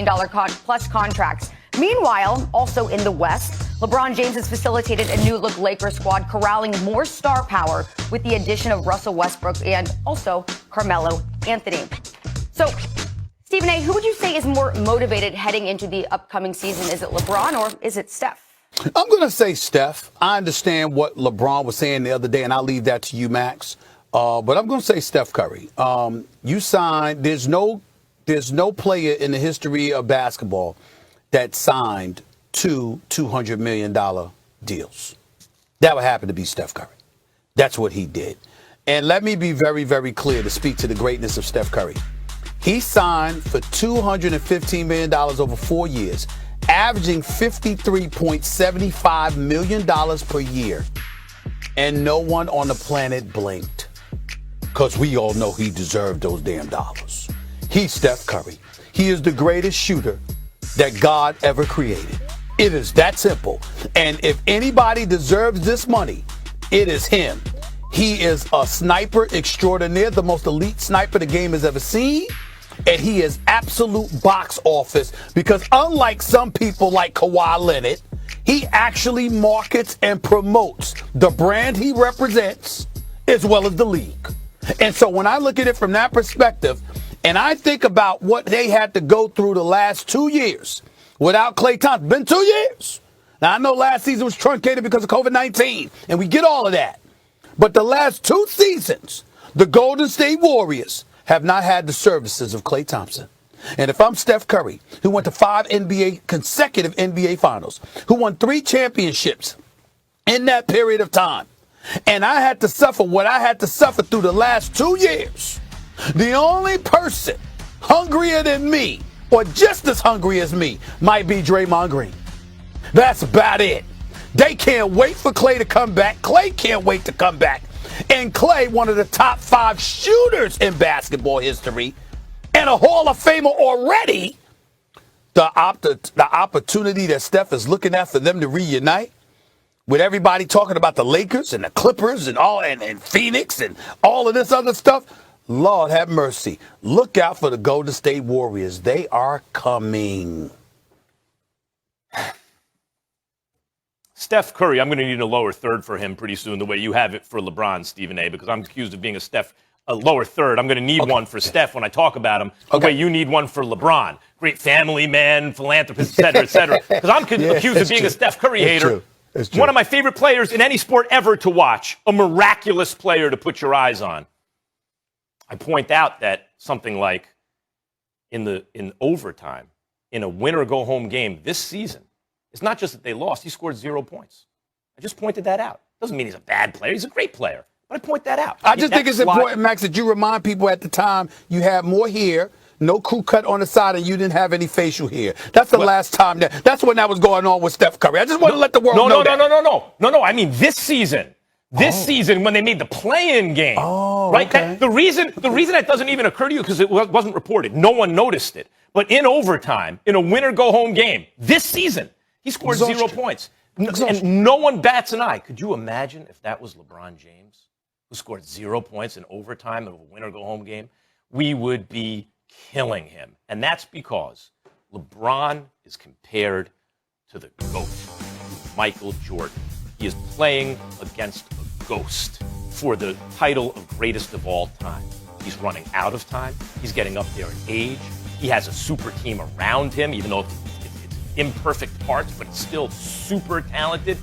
plus contracts. Meanwhile, also in the West, LeBron James has facilitated a new-look Lakers squad, corralling more star power with the addition of Russell Westbrook and also Carmelo Anthony. So, Stephen A., who would you say is more motivated heading into the upcoming season? Is it LeBron or is it Steph? I'm going to say Steph. I understand what LeBron was saying the other day, and I'll leave that to you, Max. But I'm going to say Steph Curry. You signed. There's no player in the history of basketball that signed two $200 million deals. That would happen to be Steph Curry. That's what he did. And let me be very, very clear to speak to the greatness of Steph Curry. He signed for $215 million over 4 years, averaging $53.75 million per year. And no one on the planet blinked. Because we all know he deserved those damn dollars. He's Steph Curry. He is the greatest shooter that God ever created. It is that simple. And if anybody deserves this money, it is him. He is a sniper extraordinaire, the most elite sniper the game has ever seen. And he is absolute box office because unlike some people like Kawhi Leonard, he actually markets and promotes the brand he represents as well as the league. And so when I look at it from that perspective, and I think about what they had to go through the last 2 years without Klay Thompson. Been 2 years. Now, I know last season was truncated because of COVID-19, and we get all of that. But the last 2 seasons, the Golden State Warriors have not had the services of Klay Thompson. And if I'm Steph Curry, who went to 5 consecutive NBA finals, who won 3 championships in that period of time, and I had to suffer what I had to suffer through the last 2 years, the only person hungrier than me, or just as hungry as me, might be Draymond Green. That's about it. They can't wait for Klay to come back. Klay can't wait to come back. And Klay, one of the top 5 shooters in basketball history, and a Hall of Famer already. The opportunity that Steph is looking at for them to reunite, with everybody talking about the Lakers and the Clippers and all and Phoenix and all of this other stuff. Lord have mercy. Look out for the Golden State Warriors. They are coming. Steph Curry, I'm going to need a lower third for him pretty soon, the way you have it for LeBron, Stephen A., because I'm accused of being a lower third. I'm going to need one for Steph when I talk about him, the way you need one for LeBron. Great family man, philanthropist, et cetera, et cetera. Because I'm accused of being a Steph Curry hater. One of my favorite players in any sport ever to watch, a miraculous player to put your eyes on. I point out that something like in overtime, in a winner-go-home game this season, it's not just that they lost. He scored 0 points. I just pointed that out. Doesn't mean he's a bad player. He's a great player. But I point that out. I just think it's important, Max, that you remind people at the time you had more hair, no crew cut on the side, and you didn't have any facial hair. That's the last time. That's when that was going on with Steph Curry. I just want to let the world know that. No. I mean this season. This season when they made the play-in game. Oh, right? Okay. The reason that doesn't even occur to you because it wasn't reported. No one noticed it. But in overtime, in a winner-go-home game, this season, he scored 0 points. And no one bats an eye. Could you imagine if that was LeBron James, who scored 0 points in overtime of a winner-go-home game? We would be killing him. And that's because LeBron is compared to the GOAT, Michael Jordan. He is playing against a ghost for the title of greatest of all time. He's running out of time. He's getting up there in age. He has a super team around him, even though it's imperfect parts, but still super talented.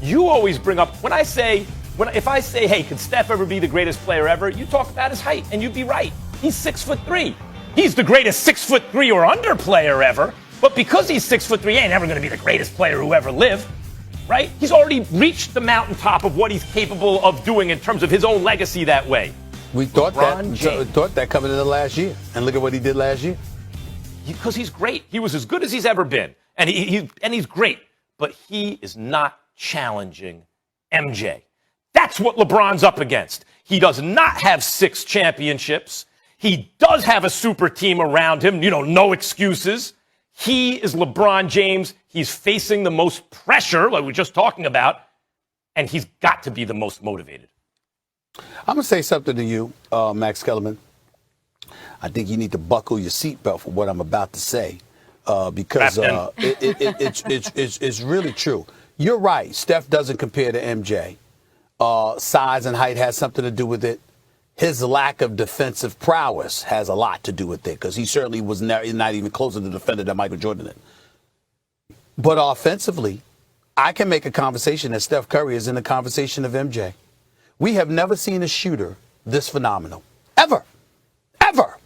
You always bring up, if I say, hey, could Steph ever be the greatest player ever? You talk about his height, and you'd be right. He's 6'3". He's the greatest 6'3" or under player ever. But because he's 6'3", he ain't ever going to be the greatest player who ever lived. Right? He's already reached the mountaintop of what he's capable of doing in terms of his own legacy that way. We thought that coming into last year. And look at what he did last year. Because he's great. He was as good as he's ever been. And he's great. But he is not challenging MJ. That's what LeBron's up against. He does not have 6 championships. He does have a super team around him. No excuses. He is LeBron James. He's facing the most pressure, like we were just talking about, and he's got to be the most motivated. I'm going to say something to you, Max Kellerman. I think you need to buckle your seatbelt for what I'm about to say. because it's really true. You're right. Steph doesn't compare to MJ. Size and height has something to do with it. His lack of defensive prowess has a lot to do with it because he certainly was not even close to the defender that Michael Jordan did. But offensively, I can make a conversation that Steph Curry is in the conversation of MJ. We have never seen a shooter this phenomenal. Ever. Ever.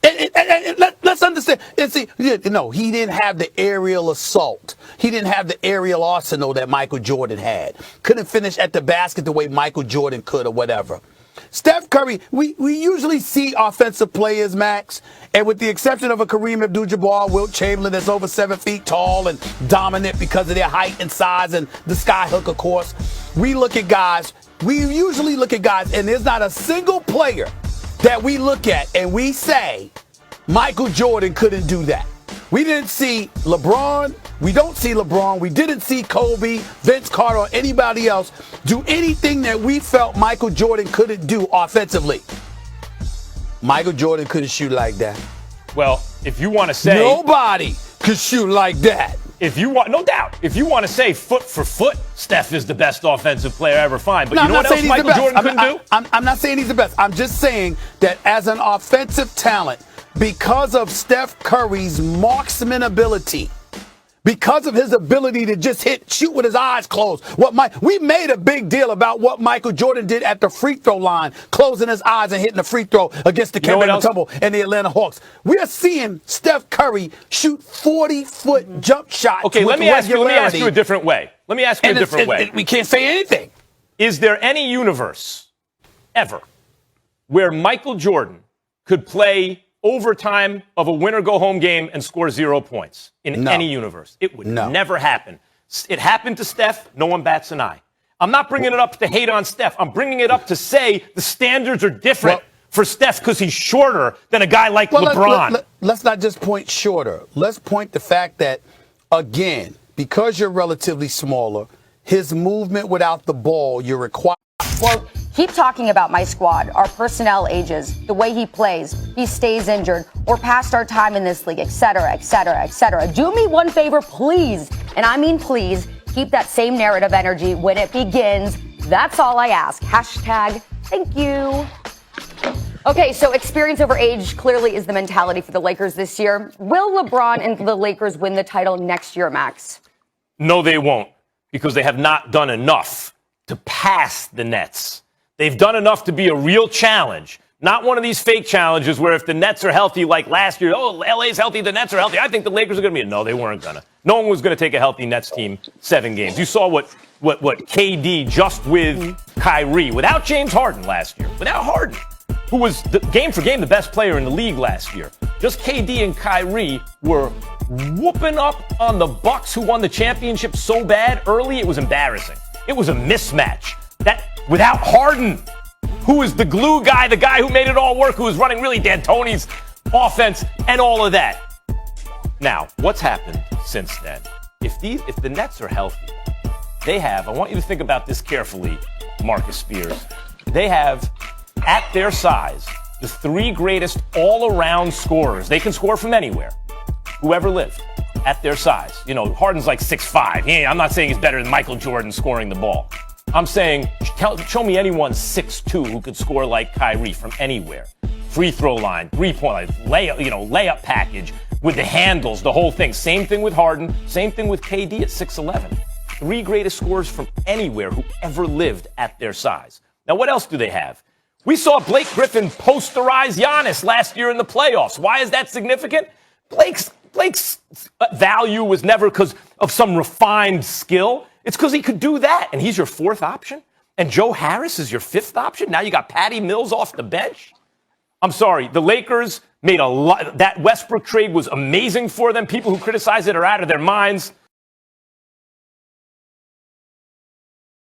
And let's understand. And see, no, he didn't have the aerial assault. He didn't have the aerial arsenal that Michael Jordan had. Couldn't finish at the basket the way Michael Jordan could or whatever. Steph Curry, we usually see offensive players, Max, and with the exception of a Kareem Abdul-Jabbar, Wilt Chamberlain that's over 7 feet tall and dominant because of their height and size and the skyhook, of course, we usually look at guys, and there's not a single player that we look at and we say Michael Jordan couldn't do that. We didn't see LeBron. We don't see LeBron. We didn't see Kobe, Vince Carter, or anybody else do anything that we felt Michael Jordan couldn't do offensively. Michael Jordan couldn't shoot like that. Well, if you want to say nobody could shoot like that. If you want, no doubt. If you want to say foot for foot, Steph is the best offensive player ever. Fine, but no, you know what else Michael Jordan couldn't do? I'm not saying he's the best. I'm just saying that as an offensive talent, because of Steph Curry's marksman ability, because of his ability to just shoot with his eyes closed. We made a big deal about what Michael Jordan did at the free throw line, closing his eyes and hitting the free throw against the Kemba Tumble and the Atlanta Hawks. We're seeing Steph Curry shoot 40-foot jump shots. Okay, let me ask you a different way. We can't say anything. Is there any universe ever where Michael Jordan could play overtime of a win-or-go-home game and score 0 points in any universe? It would never happen. It happened to Steph. No one bats an eye. I'm not bringing it up to hate on Steph. I'm bringing it up to say the standards are different for Steph because he's shorter than a guy like LeBron. Let's not just point shorter. Let's point the fact that, again, because you're relatively smaller, his movement without the ball, you're required. Well, keep talking about my squad. Our personnel ages, the way he plays, he stays injured, or past our time in this league, et cetera, et cetera, et cetera. Do me one favor, please, and I mean please, keep that same narrative energy when it begins. That's all I ask. Hashtag thank you. Okay, so experience over age clearly is the mentality for the Lakers this year. Will LeBron and the Lakers win the title next year, Max? No, they won't, because they have not done enough to pass the Nets. They've done enough to be a real challenge, not one of these fake challenges where if the Nets are healthy like last year, LA's healthy, the Nets are healthy, I think the Lakers are going to be. No, they weren't going to. No one was going to take a healthy Nets team 7 games. You saw what KD just with Kyrie, without James Harden last year, without Harden, who was game for game the best player in the league last year. Just KD and Kyrie were whooping up on the Bucks, who won the championship so bad early it was embarrassing. It was a mismatch. That without Harden, who was the glue guy, the guy who made it all work, who was running really D'Antoni's offense and all of that. Now, what's happened since then? If the Nets are healthy, they have, I want you to think about this carefully, Marcus Spears. They have, at their size, the 3 greatest all-around scorers. They can score from anywhere, who ever lived. At their size. You know, Harden's like 6'5". Yeah, I'm not saying he's better than Michael Jordan scoring the ball. I'm saying, show me anyone 6'2" who could score like Kyrie from anywhere. Free throw line, 3-point line, layup package with the handles, the whole thing. Same thing with Harden, same thing with KD at 6'11". 3 greatest scorers from anywhere who ever lived at their size. Now, what else do they have? We saw Blake Griffin posterize Giannis last year in the playoffs. Why is that significant? Blake's value was never because of some refined skill. It's because he could do that, and he's your 4th option. And Joe Harris is your 5th option. Now you got Patty Mills off the bench. I'm sorry, the Lakers made a lot. That Westbrook trade was amazing for them. People who criticize it are out of their minds.